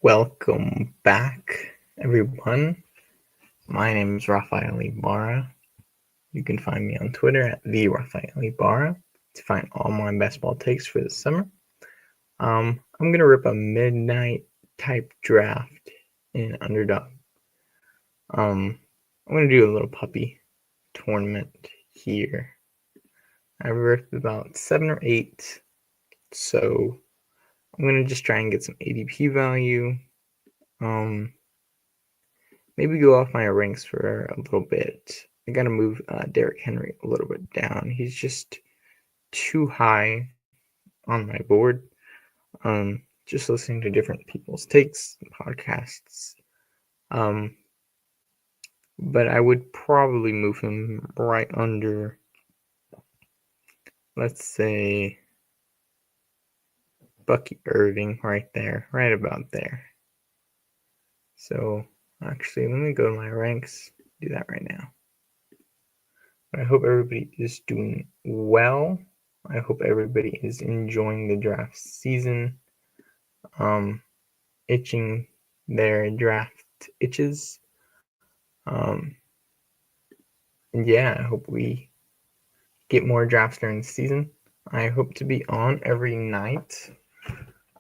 Welcome back, everyone. My name is Rafael Ibarra. You can find me on Twitter at the Rafael Ibarra to find all my best ball takes for the summer. I'm gonna rip a midnight type draft in Underdog. I'm gonna do a little puppy tournament here. I ripped about 7 or 8, so I'm gonna just try and get some ADP value. Maybe go off my ranks for a little bit. I gotta move Derrick Henry a little bit down. He's just too high on my board. Just listening to different people's takes, podcasts. But I would probably move him right under, let's say, Bucky Irving, right there, right about there. So actually, let me go to my ranks. Do that right now. I hope everybody is doing well. I hope everybody is enjoying the draft season, itching their draft itches. And yeah, I hope we get more drafts during the season. I hope to be on every night,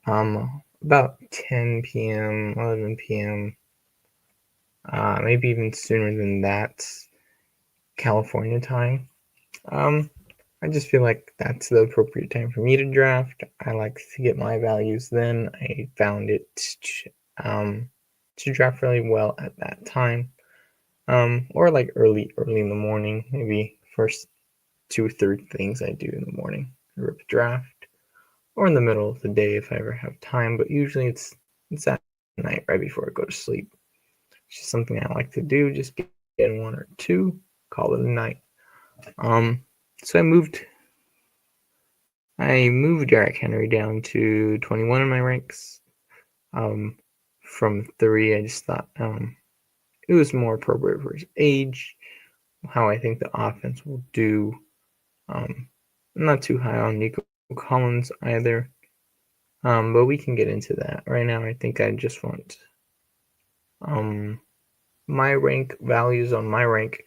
about 10 p.m., 11 p.m., maybe even sooner than that, California time. I just feel like that's the appropriate time for me to draft. I like to get my values then. I found it to draft really well at that time. Or like early in the morning, maybe first 2 or 3 things I do in the morning. Rip a draft. Or in the middle of the day if I ever have time, but usually it's at night right before I go to sleep. It's just something I like to do, just get in 1 or 2, call it a night. So I moved Derrick Henry down to 21 in my ranks. From 3, I just thought it was more appropriate for his age, how I think the offense will do. I'm not too high on Nico Collins either, but we can get into that. Right now, I think I just want my rank values on my rank.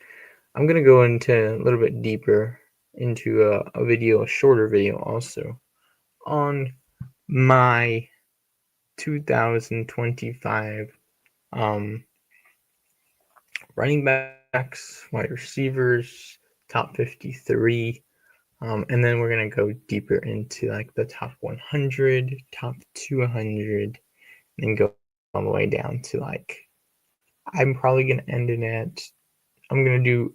I'm going to go into a little bit deeper into a shorter video also, on my 2025 running backs, wide receivers, top 53, and then we're gonna go deeper into like the top 100, top 200, and go all the way down to like I'm probably gonna end it at I'm gonna do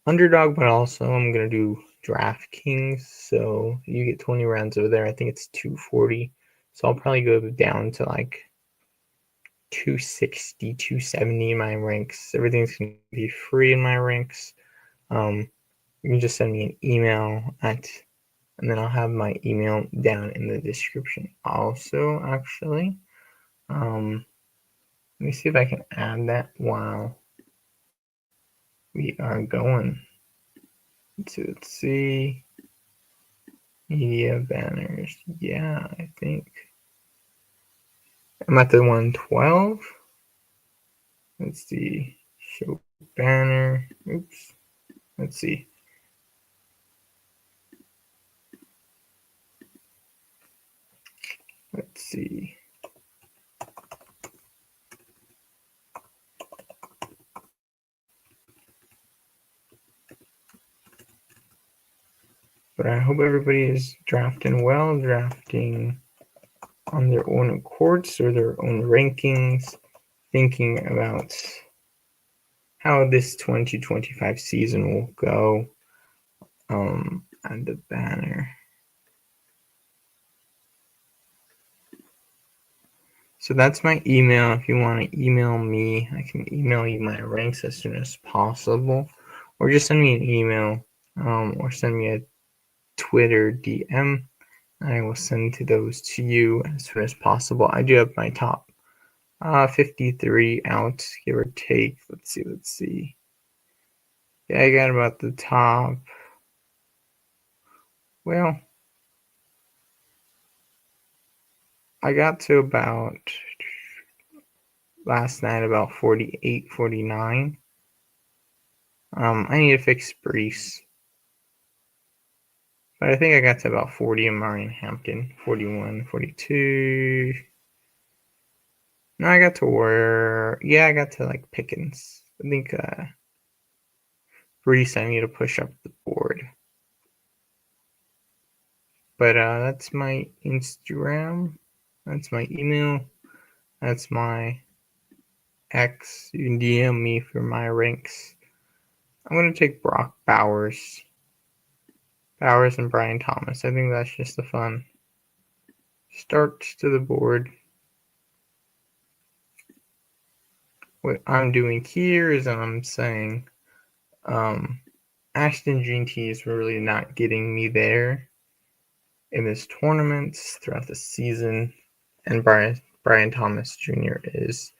Underdog, but also I'm gonna do DraftKings, so you get 20 rounds over there. I think it's 240, so I'll probably go down to like 260, 270 in my ranks. Everything's gonna be free in my ranks. You can just send me an email and then I'll have my email down in the description also, actually. Let me see if I can add that while we are going. So let's see. Media banners. Yeah, I think I'm at the 112. Let's see. Show banner. Oops. Let's see. Let's see. But I hope everybody is drafting well, drafting on their own accords or their own rankings, thinking about how this 2025 season will go. And the banner. So that's my email. If you want to email me, I can email you my ranks as soon as possible, or just send me an email, or send me a Twitter DM. I will send those to you as soon as possible. I do have my top 53 out, give or take. Let's see. Yeah, I got about the top. Well, I got to about last night about 48, 49. I need to fix Brees. But I think I got to about 40 in Marion Hampton. 41, 42. No, I got to where... Yeah, I got to like Pickens. I think Brees, I need to push up the board. But that's my Instagram. That's my email. That's my X. You can DM me for my ranks. I'm going to take Brock Bowers. Bowers and Brian Thomas. I think that's just a fun start to the board. What I'm doing here is I'm saying Ashton Jeanty is really not getting me there in this tournament throughout the season. And Brian Thomas Jr. is,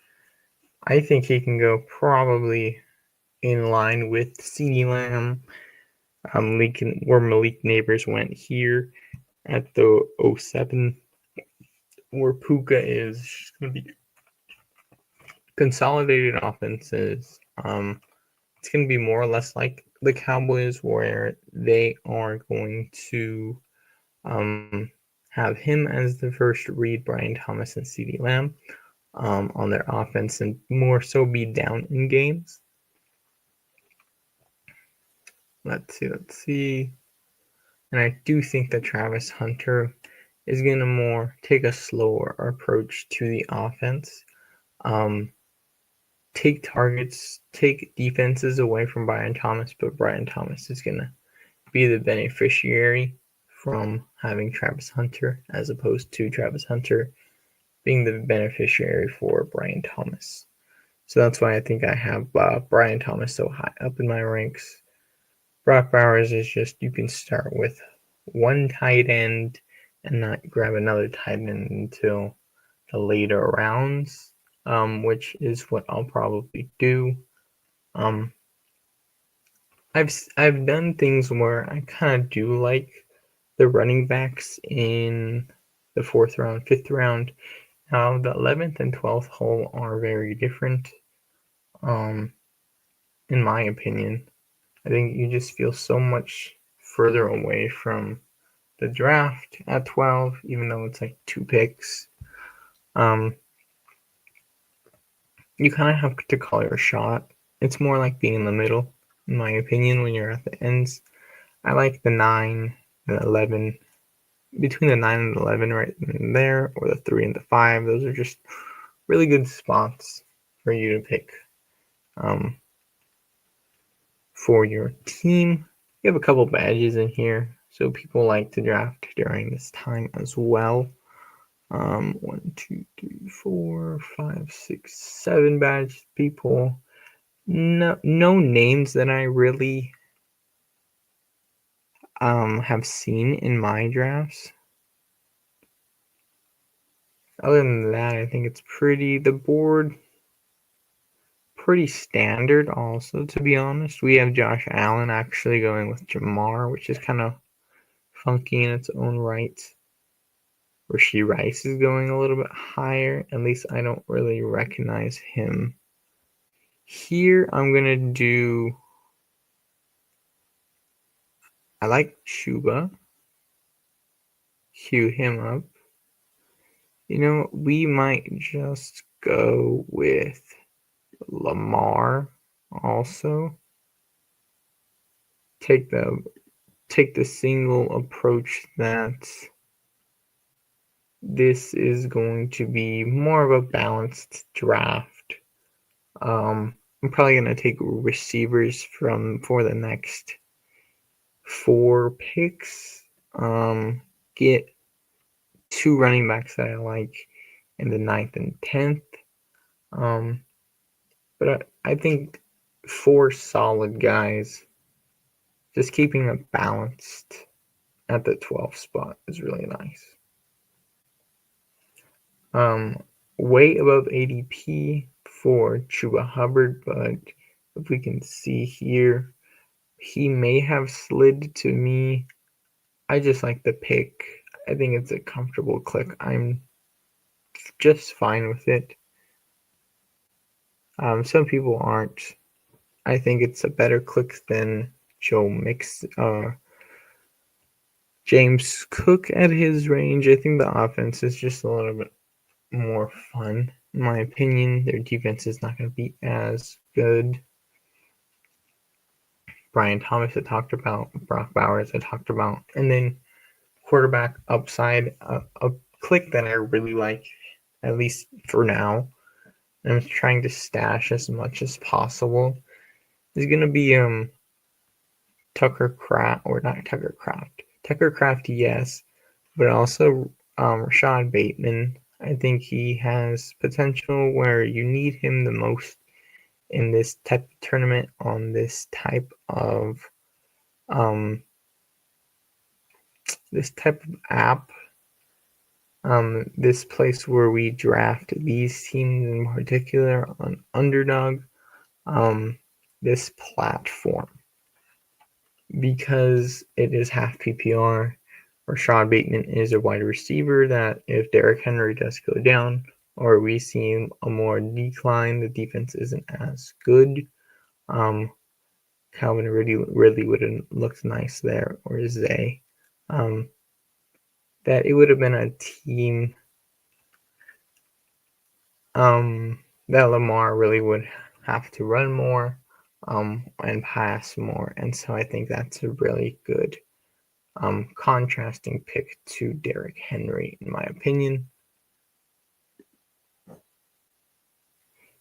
I think he can go probably in line with CeeDee Lamb, where Malik Neighbors went here at the 07, where Puka is going to be consolidated offenses. It's going to be more or less like the Cowboys, where they are going to have him as the first read, Brian Thomas and CeeDee Lamb on their offense, and more so be down in games. Let's see. And I do think that Travis Hunter is going to more take a slower approach to the offense. Take targets, take defenses away from Brian Thomas, but Brian Thomas is going to be the beneficiary from having Travis Hunter as opposed to Travis Hunter being the beneficiary for Brian Thomas. So that's why I think I have Brian Thomas so high up in my ranks. Brock Bowers is just, you can start with one tight end and not grab another tight end until the later rounds, which is what I'll probably do. I've done things where I kind of do like the running backs in the 4th round, 5th round. Now the 11th and 12th hole are very different. In my opinion, I think you just feel so much further away from the draft at 12, even though it's like 2 picks. You kind of have to call your shot. It's more like being in the middle, in my opinion, when you're at the ends. I like the 9 and 11, between the 9 and 11 right in there, or the 3 and the 5. Those are just really good spots for you to pick for your team. You have a couple badges in here, so people like to draft during this time as well. 1, 2, 3, 4, 5, 6, 7 badge people. No names that I really have seen in my drafts. Other than that, I think it's the board pretty standard also, to be honest. We have Josh Allen actually going with Jamar, which is kind of funky in its own right. Rashee Rice is going a little bit higher. At least I don't really recognize him. Here I'm going to do... I like Chuba. Cue him up. You know, we might just go with Lamar also. Take the single approach that this is going to be more of a balanced draft. I'm probably going to take receivers for the next 4 picks. Get 2 running backs that I like in the 9th and 10th. But I think 4 solid guys, just keeping it balanced at the 12th spot is really nice. Way above ADP for Chuba Hubbard, but if we can see here, he may have slid to me. I just like the pick. I think it's a comfortable click. I'm just fine with it. Some people aren't. I think it's a better click than James Cook at his range. I think the offense is just a little bit more fun, in my opinion. Their defense is not going to be as good. Brian Thomas I talked about, Brock Bowers I talked about, and then quarterback upside, a click that I really like, at least for now. I'm trying to stash as much as possible. Is going to be Tucker Craft, yes, but also Rashad Bateman. I think he has potential where you need him the most in this type of tournament on this type of app. This place where we draft these teams in particular on Underdog. This platform, because it is half PPR. Rashad Bateman is a wide receiver that if Derrick Henry does go down or we see a more decline, the defense isn't as good. Calvin really would have looked nice there, or Zay. That it would have been a team that Lamar really would have to run more and pass more. And so I think that's a really good contrasting pick to Derrick Henry, in my opinion.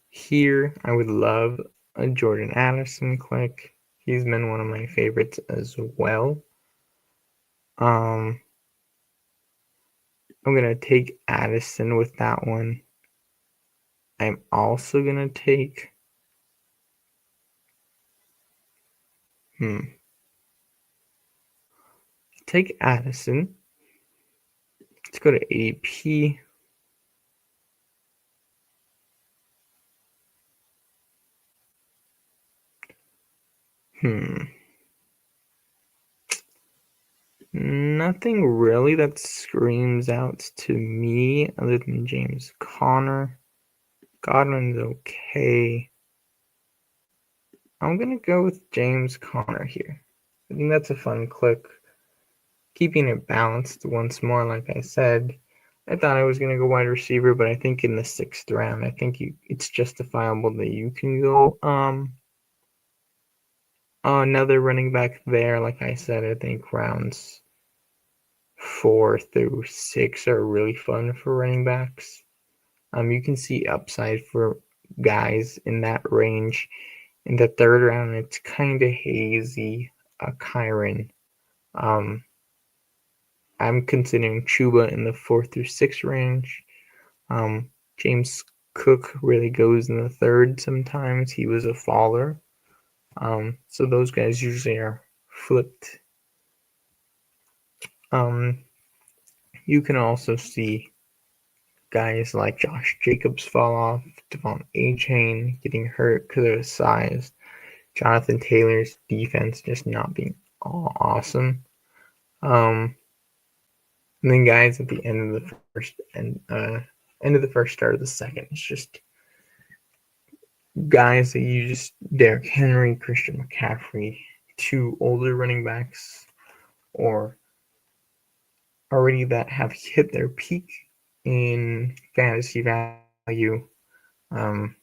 Here, I would love a Jordan Addison click. He's been one of my favorites as well. I'm going to take Addison with that one. I'm also going to take Addison. Let's go to AP. Nothing really that screams out to me other than James Conner. Godwin's okay. I'm going to go with James Conner here. I think that's a fun click. Keeping it balanced once more, like I said. I thought I was going to go wide receiver, but I think in the 6th round, I think it's justifiable that you can go another running back there. Like I said, I think rounds 4 through 6 are really fun for running backs. You can see upside for guys in that range. In the 3rd round, it's kind of hazy. Kyron. I'm considering Chuba in the 4th through 6th range. James Cook really goes in the 3rd sometimes. He was a faller. So those guys usually are flipped. You can also see guys like Josh Jacobs fall off, Devon A-Chain getting hurt because of his size, Jonathan Taylor's defense just not being awesome. And then guys at the end of the first start of the second, it's just guys that you just Derrick Henry, Christian McCaffrey, 2 older running backs, or already that have hit their peak in fantasy value. And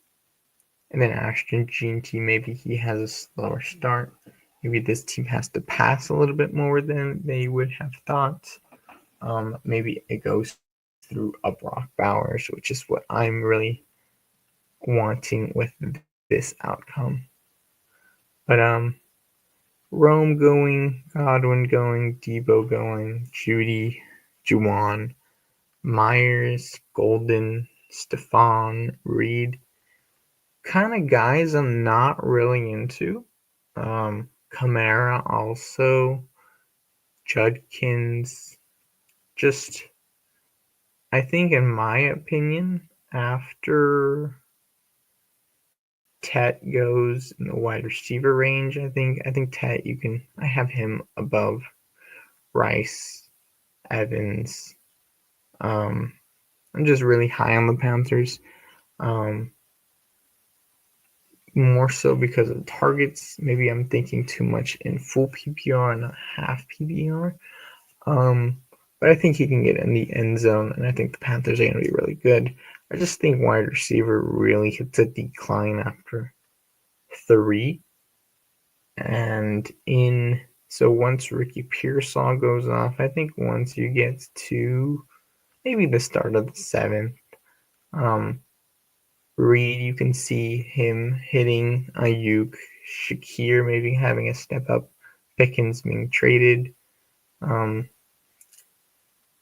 then Ashton Jeanty, maybe he has a slower start. Maybe this team has to pass a little bit more than they would have thought. Maybe it goes through a Brock Bowers, which is what I'm really wanting with this outcome. But Rome going, Godwin going, Debo going, Judy, Juwan, Myers, Golden, Stephon, Reed. Kind of guys I'm not really into. Kamara also, Judkins. Just, I think in my opinion, after Tet goes in the wide receiver range, I think Tet I have him above Rice, Evans, I'm just really high on the Panthers. Um, More so because of targets. Maybe I'm thinking too much in full PPR and not half PPR. But I think he can get in the end zone, and I think the Panthers are going to be really good. I just think wide receiver really hits a decline after 3. And so once Ricky Pearsall goes off, I think once you get to maybe the start of the 7th, Reed, you can see him hitting Ayuk, Shakir maybe having a step up, Pickens being traded,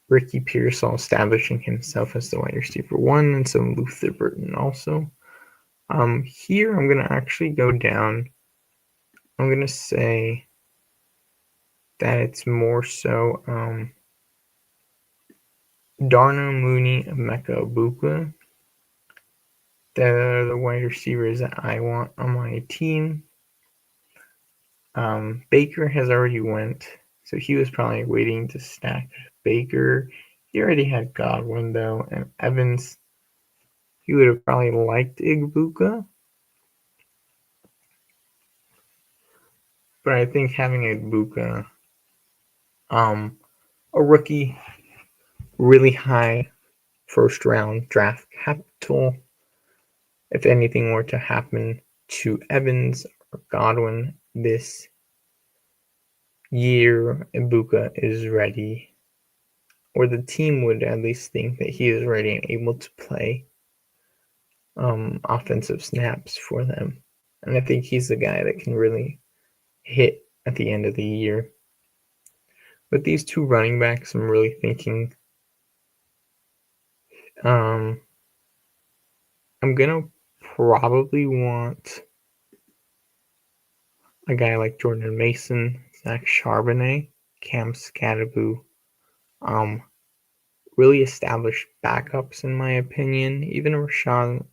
Ricky Pearsall establishing himself as the wide receiver 1, and so Luther Burton also. Here I'm going to actually go down. I'm going to say that it's more so Darnell Mooney and Mecca Ibuka. They're the wide receivers that I want on my team. Baker has already went, so he was probably waiting to stack Baker. He already had Godwin, though, and Evans. He would have probably liked Ibuka. But I think having Ibuka, a rookie, really high first round draft capital, if anything were to happen to Evans or Godwin this year, Ibuka is ready, or the team would at least think that he is ready and able to play offensive snaps for them. And I think he's the guy that can really hit at the end of the year. With these 2 running backs, I'm really thinking I'm going to probably want a guy like Jordan Mason, Zach Charbonnet, Cam Scatterboo, really established backups in my opinion. Even Rashawn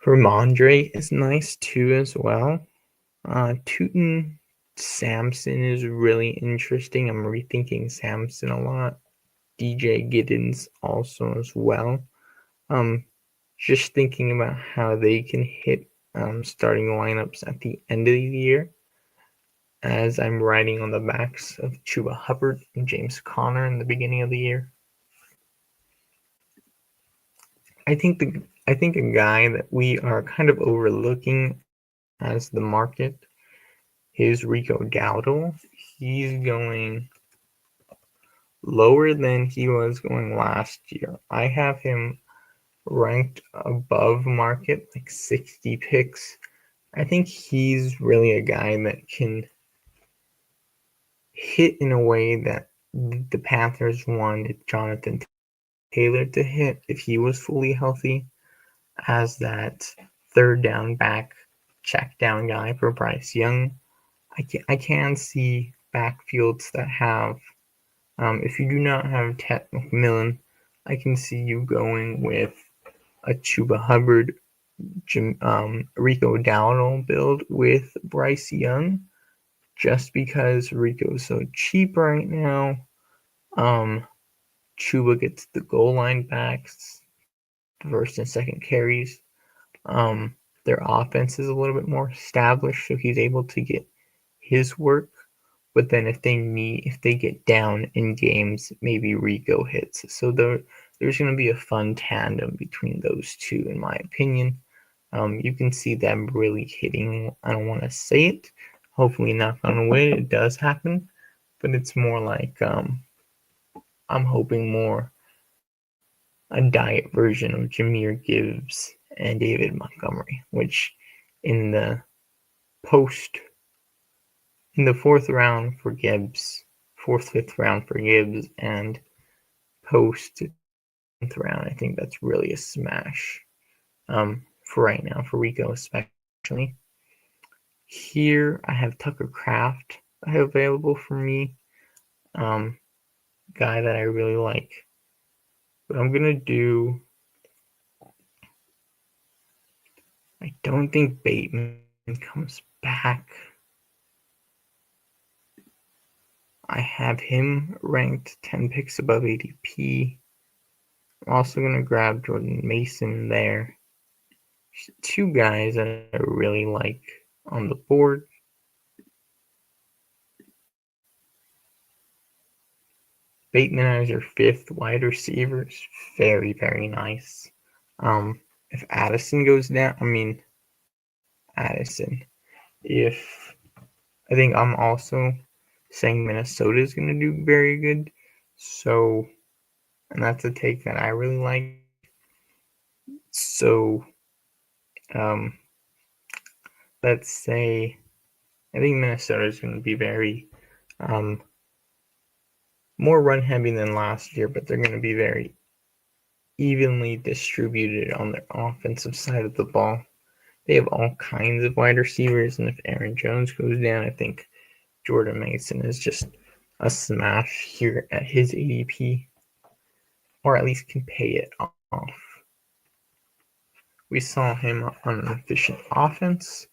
Ramondre is nice too as well. Tootin Sampson is really interesting. I'm rethinking Sampson a lot. DJ Giddens also as well. Just thinking about how they can hit starting lineups at the end of the year, as I'm riding on the backs of Chuba Hubbard and James Conner in the beginning of the year. I think a guy that we are kind of overlooking as the market is Rico Dowdle. He's going lower than he was going last year. I have him ranked above market, like 60 picks. I think he's really a guy that can hit in a way that the Panthers wanted Jonathan Taylor to hit if he was fully healthy, as that third down back, check down guy for Bryce Young. I can see backfields that have, if you do not have Ted McMillan, I can see you going with a Chuba Hubbard, Rico Dowdle build with Bryce Young, just because Rico's so cheap right now. Chuba gets the goal line backs, first and second carries. Their offense is a little bit more established, so he's able to get his work. But then if they get down in games, maybe Rico hits. So there's going to be a fun tandem between those two, in my opinion. You can see them really hitting. I don't want to say it. Hopefully, knock on wood, it does happen. But it's more like I'm hoping more a diet version of Jahmyr Gibbs and David Montgomery, which in the fourth round for Gibbs, fifth round for Gibbs, and post 10th round, I think that's really a smash for right now, for Rico especially. Here I have Tucker Kraft available for me, guy that I really like. But I'm gonna do. I don't think Bateman comes back. I have him ranked 10 picks above ADP. I'm also going to grab Jordan Mason there. Two guys that I really like on the board. Bateman as your fifth wide receiver is very, very nice. If Addison goes down, Addison. If I think I'm also saying Minnesota is going to do very good. So, and that's a take that I really like. So, um, let's say I think Minnesota is going to be very more run heavy than last year, but they're going to be very evenly distributed on their offensive side of the ball. They have all kinds of wide receivers, and if Aaron Jones goes down, I think Jordan Mason is just a smash here at his ADP, or at least can pay it off. We saw him on an efficient offense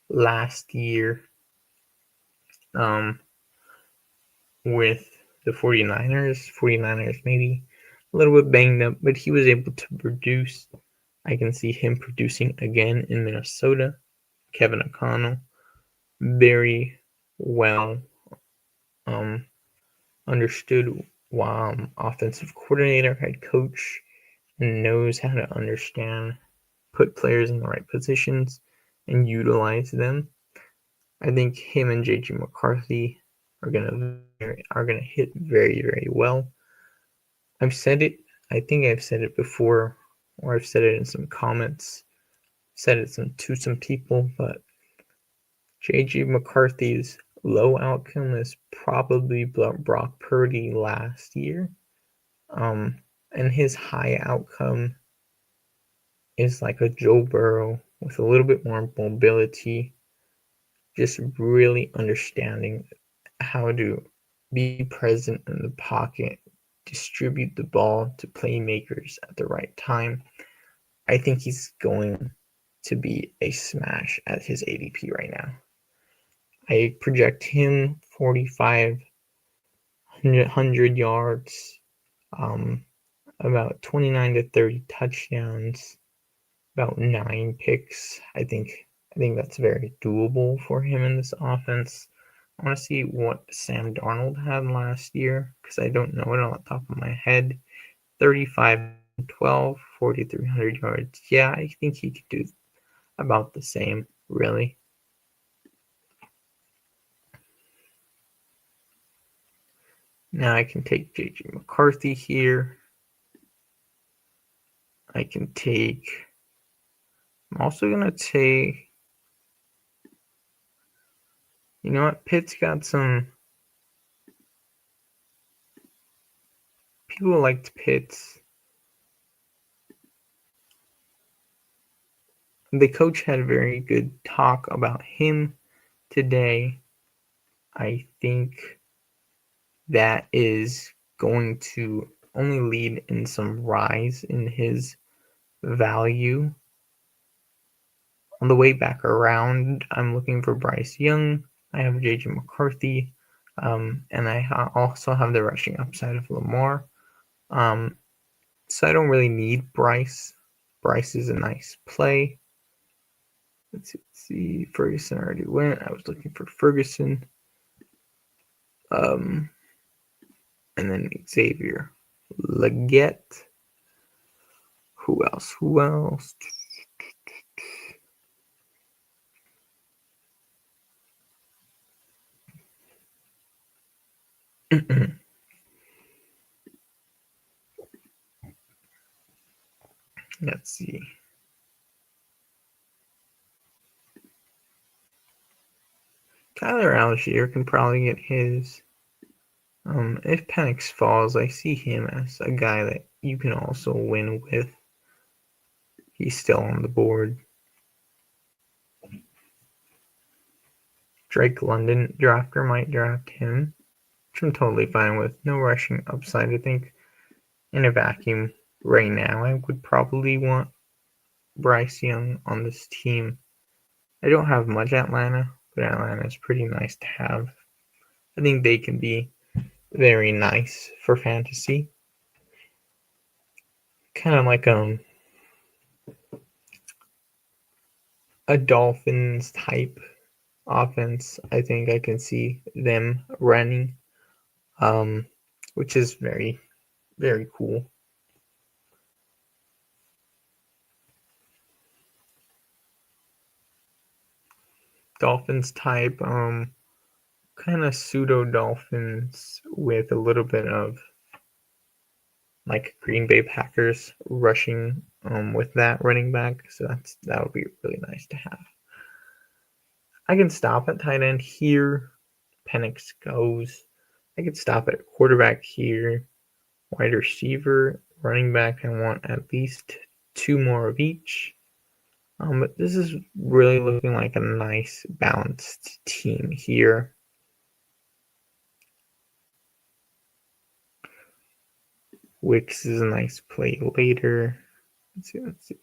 last year with the 49ers. 49ers maybe a little bit banged up, but he was able to produce. I can see him producing again in Minnesota. Kevin O'Connell, very well understood offensive coordinator, head coach, and knows how to understand, put players in the right positions, and utilize them. I think him and JJ McCarthy are gonna hit very, very well. I've said it. I think I've said it before, or I've said it in some comments. Said it to some people, but JJ McCarthy's low outcome is probably Brock Purdy last year. And his high outcome is like a Joe Burrow with a little bit more mobility, just really understanding how to be present in the pocket, distribute the ball to playmakers at the right time. I think he's going to be a smash at his ADP right now. I project him 4,500 yards, about 29 to 30 touchdowns, about 9 picks. I think that's very doable for him in this offense. I want to see what Sam Darnold had last year because I don't know it on the top of my head. 35-12, 4,300 yards. Yeah, I think he could do about the same, really. Now I can take JJ McCarthy here. I'm also going to take, you know what? Pitt's got some, people liked Pitts. The coach had very good talk about him today. I think that is going to only lead in some rise in his value. On the way back around, I'm looking for Bryce Young. I have JJ McCarthy, and I also have the rushing upside of Lamar. So I don't really need Bryce. Bryce is a nice play. Let's see. Ferguson already went. I was looking for Ferguson. And then Xavier Leggett. Who else? Let's see. Tyler Algier can probably get his. If Penix falls, I see him as a guy that you can also win with. He's still on the board. Drake London drafter might draft him, which I'm totally fine with. No rushing upside. I think in a vacuum right now, I would probably want Bryce Young on this team. I don't have much Atlanta, but Atlanta is pretty nice to have. I think they can be very nice for fantasy. kind of like a Dolphins type offense. I think I can see them running, which is very, very cool. Dolphins type, kind of pseudo Dolphins with a little bit of like Green Bay Packers rushing with that running back. So that would be really nice to have. I can stop at tight end here. Penix goes. I could stop at quarterback here. Wide receiver, running back. I want at least 2 more of each. But this is really looking like a nice balanced team here. Wicks is a nice play later. Let's see.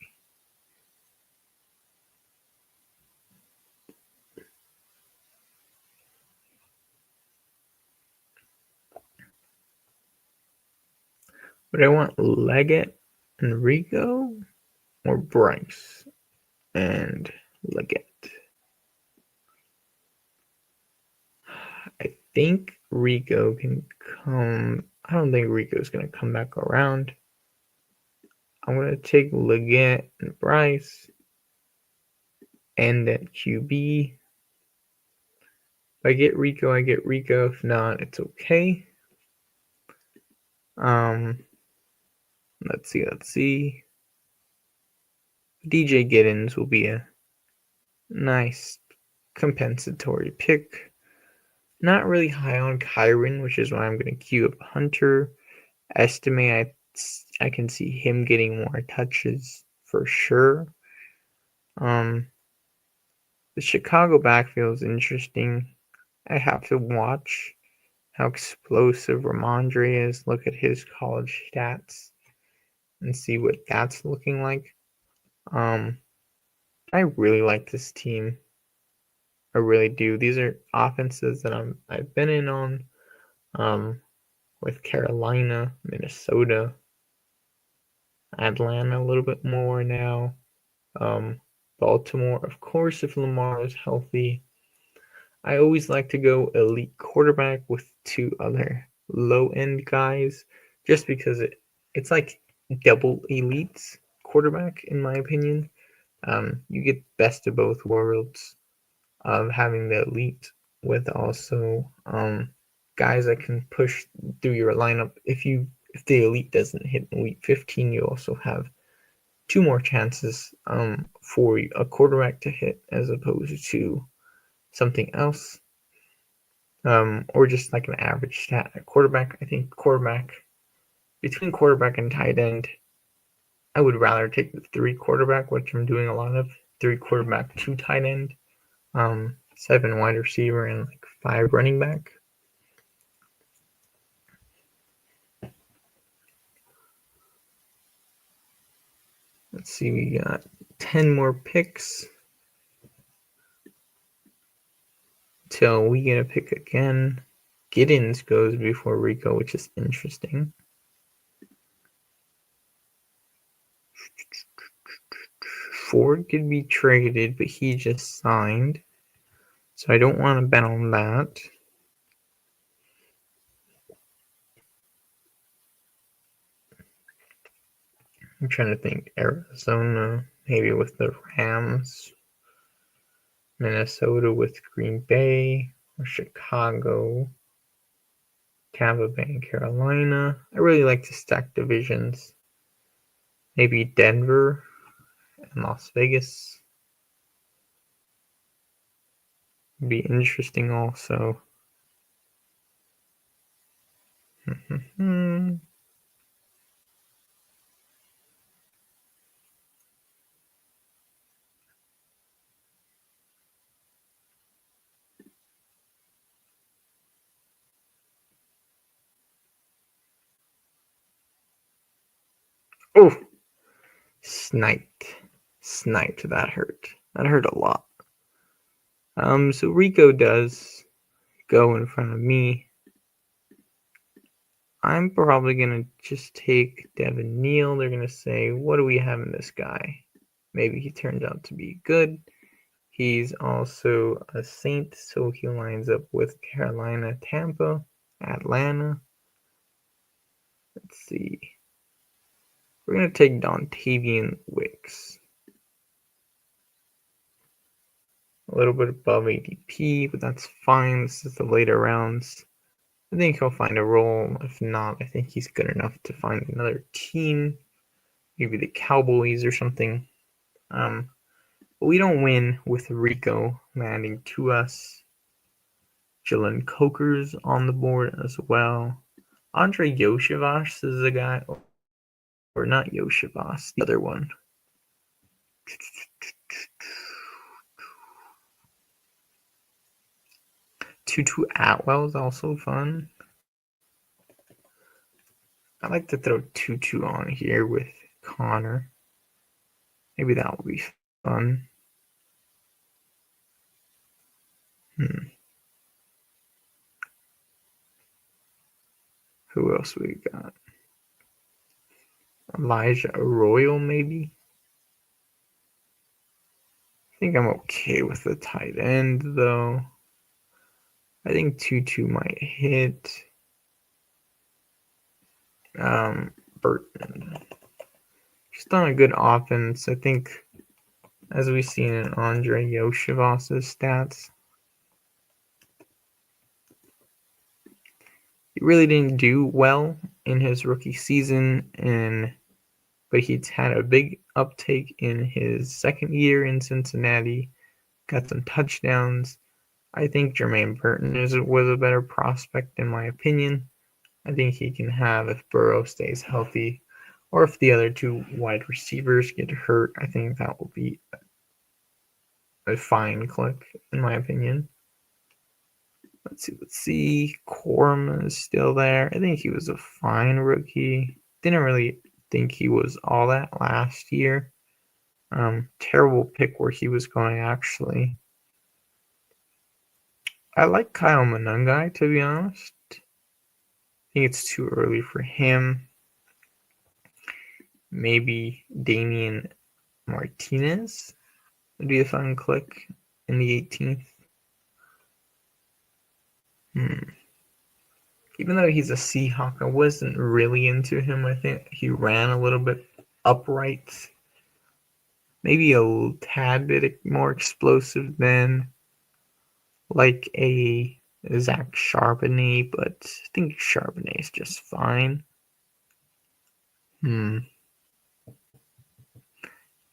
But I want Leggett and Rico or Bryce and Leggett. I think Rico can come. I don't think Rico's going to come back around. I'm going to take Leggett and Bryce and then QB. If I get Rico, I get Rico. If not, it's okay. Let's see. DJ Giddens will be a nice compensatory pick. Not really high on Kyron, which is why I'm going to queue up Hunter. Estimate I can see him getting more touches for sure. The Chicago backfield is interesting. I have to watch how explosive Ramondre is. Look at his college stats and see what that's looking like. I really like this team. I really do. These are offenses that I've been in on with Carolina, Minnesota, Atlanta a little bit more now. Baltimore, of course, if Lamar is healthy. I always like to go elite quarterback with 2 other low-end guys, just because it's like double elites quarterback, in my opinion. You get best of both worlds of having the elite with also guys that can push through your lineup. If the elite doesn't hit elite 15, you also have 2 more chances for a quarterback to hit as opposed to something else, or just like an average stat at quarterback. I think between quarterback and tight end, I would rather take the 3 quarterback, which I'm doing a lot of. 3 quarterback, 2 tight end, 7 wide receiver, and like 5 running back. Let's see, we got 10 more picks till we get a pick again. Giddens goes before Rico, which is interesting. Ford could be traded, but he just signed. So I don't want to bet on that. I'm trying to think. Arizona, maybe with the Rams. Minnesota with Green Bay. Or Chicago. Tampa Bay and Carolina. I really like to stack divisions. Maybe Denver and Las Vegas. Be interesting also. Oh! Sniped. That hurt. That hurt a lot. So Rico does go in front of me. I'm probably going to just take Devin Neal. They're going to say, what do we have in this guy? Maybe he turns out to be good. He's also a Saint, so he lines up with Carolina, Tampa, Atlanta. Let's see. We're going to take Dontavian Wicks. A little bit above ADP, but that's fine. This is the later rounds. I think he'll find a role. If not, I think he's good enough to find another team. Maybe the Cowboys or something. But we don't win with Rico landing to us. Jalen Coker's on the board as well. Andre Yoshivas is the guy, or not Yoshivas, the other one. Tutu Atwell is also fun. I like to throw Tutu on here with Connor. Maybe that will be fun. Who else we got? Elijah Arroyo, maybe? I think I'm okay with the tight end, though. I think Tutu might hit. Burton. Just on a good offense. I think, as we've seen in Andre Yoshivas' stats, he really didn't do well in his rookie season, but he's had a big uptake in his second year in Cincinnati. Got some touchdowns. I think Jermaine Burton was a better prospect in my opinion. I think he can have, if Burrow stays healthy, or if the other two wide receivers get hurt, I think that will be a fine click, in my opinion. Let's see. Corum is still there. I think he was a fine rookie. Didn't really think he was all that last year. Terrible pick where he was going, actually. I like Kyle Monangai, to be honest. I think it's too early for him. Maybe Damian Martinez would be a fun click in the 18th. Even though he's a Seahawk, I wasn't really into him. I think he ran a little bit upright. Maybe a tad bit more explosive than like a Zach Charbonnet, but I think Charbonnet is just fine. And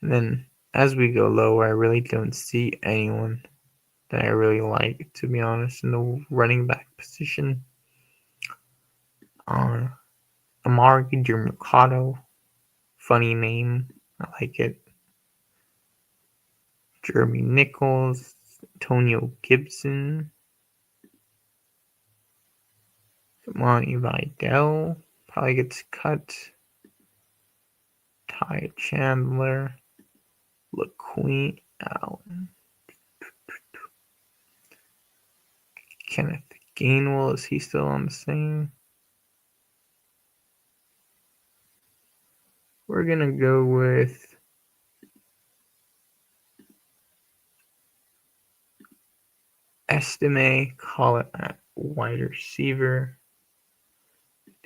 then as we go lower, I really don't see anyone that I really like, to be honest, in the running back position. Amari Mercado, funny name, I like it. Jeremy Nichols, Antonio Gibson, Monty Vidal probably gets cut. Ty Chandler, LaQueen Allen, Kenneth Gainwell, is he still on the same? We're gonna go with Estime, call it at wide receiver.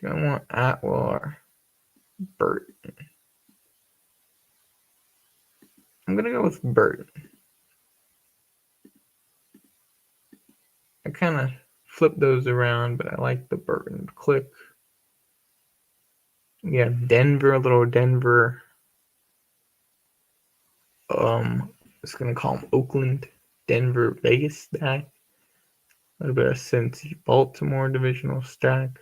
Do I want Atwell or Burton? I'm gonna go with Burton. I kind of flip those around, but I like the Burton click. We have Denver, a little Denver. It's gonna call him Oakland, Denver, Vegas stack. A little bit of Cincy, Baltimore divisional stack.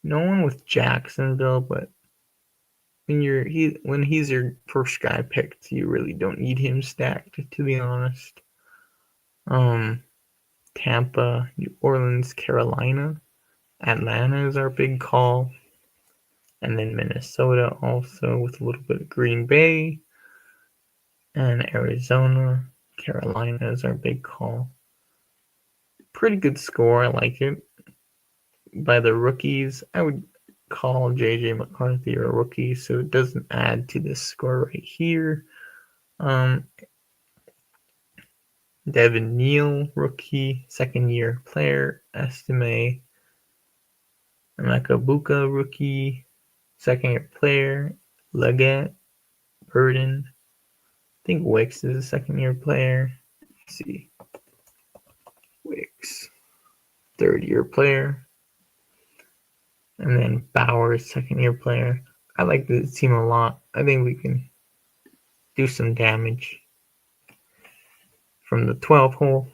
No one with Jacksonville, but when he's your first guy picked, you really don't need him stacked, to be honest. Tampa, New Orleans, Carolina, Atlanta is our big call, and then Minnesota also with a little bit of Green Bay, and Arizona, Carolina is our big call. Pretty good score, I like it. by the rookies. I would call JJ McCarthy a rookie, so it doesn't add to this score right here. Devin Neal, rookie, second-year player. Estime Makabuka, rookie, second-year player. Leggett, Burden. I think Wicks is a second-year player. Let's see. Wicks, third-year player. And then Bowers, second-year player. I like this team a lot. I think we can do some damage from the 12 hole.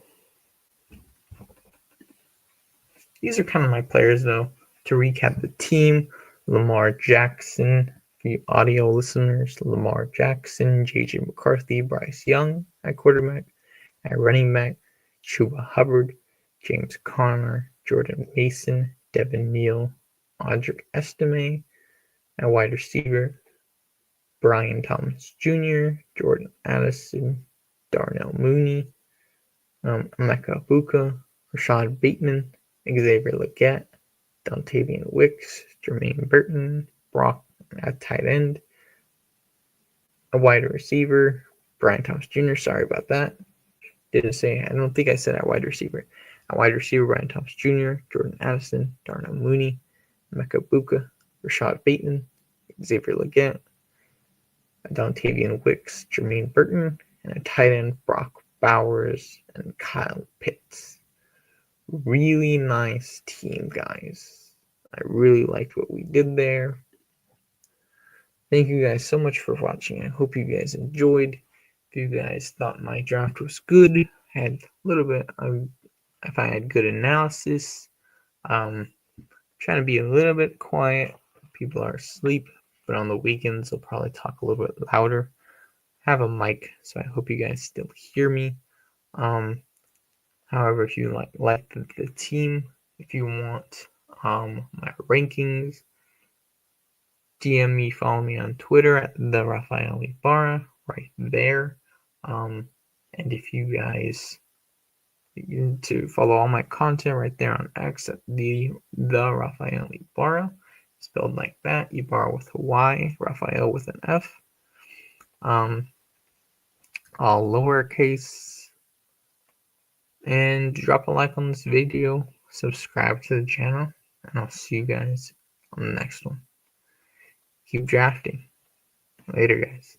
These are kind of my players, though. To recap the team, Lamar Jackson, for you audio listeners, Lamar Jackson, JJ McCarthy, Bryce Young at quarterback, at running back, Chuba Hubbard, James Conner, Jordan Mason, Devin Neal, Audric Estime, at wide receiver, Brian Thomas Jr., Jordan Addison, Darnell Mooney, Emeka Buka, Rashad Bateman, Xavier Legette, Dontavian Wicks, Jermaine Burton, Brock at tight end, a wide receiver, Brian Thomas Jr. Sorry about that. Didn't say, I don't think I said at wide receiver. At wide receiver, Brian Thomas Jr., Jordan Addison, Darnell Mooney, Emeka Buka, Rashad Bateman, Xavier Legette, Dontavian Wicks, Jermaine Burton, and a tight end, Brock Bowers and Kyle Pitts. Really nice team, guys. I really liked what we did there. Thank you guys so much for watching. I hope you guys enjoyed. If you guys thought my draft was good, had a little bit of, if I had good analysis, trying to be a little bit quiet. People are asleep, but on the weekends I'll probably talk a little bit louder. Have a mic, so I hope you guys still hear me. However, if you like the team, if you want my rankings, DM me, follow me on Twitter at the Rafael Ibarra, right there. And if you guys to follow all my content right there on X at the Rafael Ibarra, spelled like that, Ibarra with a Y, Rafael with an F. All lowercase. And drop a like on this video, subscribe to the channel, and I'll see you guys on the next one. Keep drafting. Later, guys.